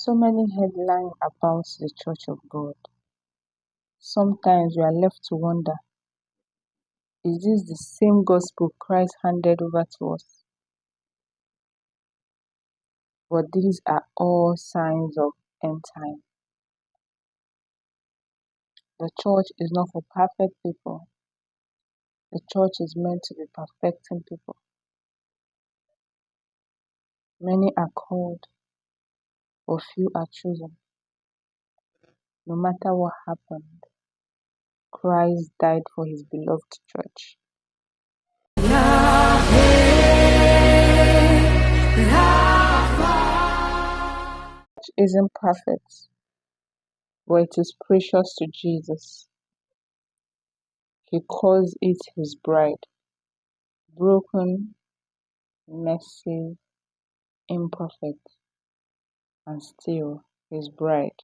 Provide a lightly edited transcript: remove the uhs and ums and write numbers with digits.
So many headlines about the Church of God. Sometimes we are left to wonder, is this the same gospel Christ handed over to us? But these are all signs of end time. The church is not for perfect people. The church is meant to be perfecting people. Many are called, but few are chosen. No matter what happened, Christ died for his beloved church. Church isn't perfect, but it is precious to Jesus. He calls it his bride, broken, messy, imperfect, and still his bride.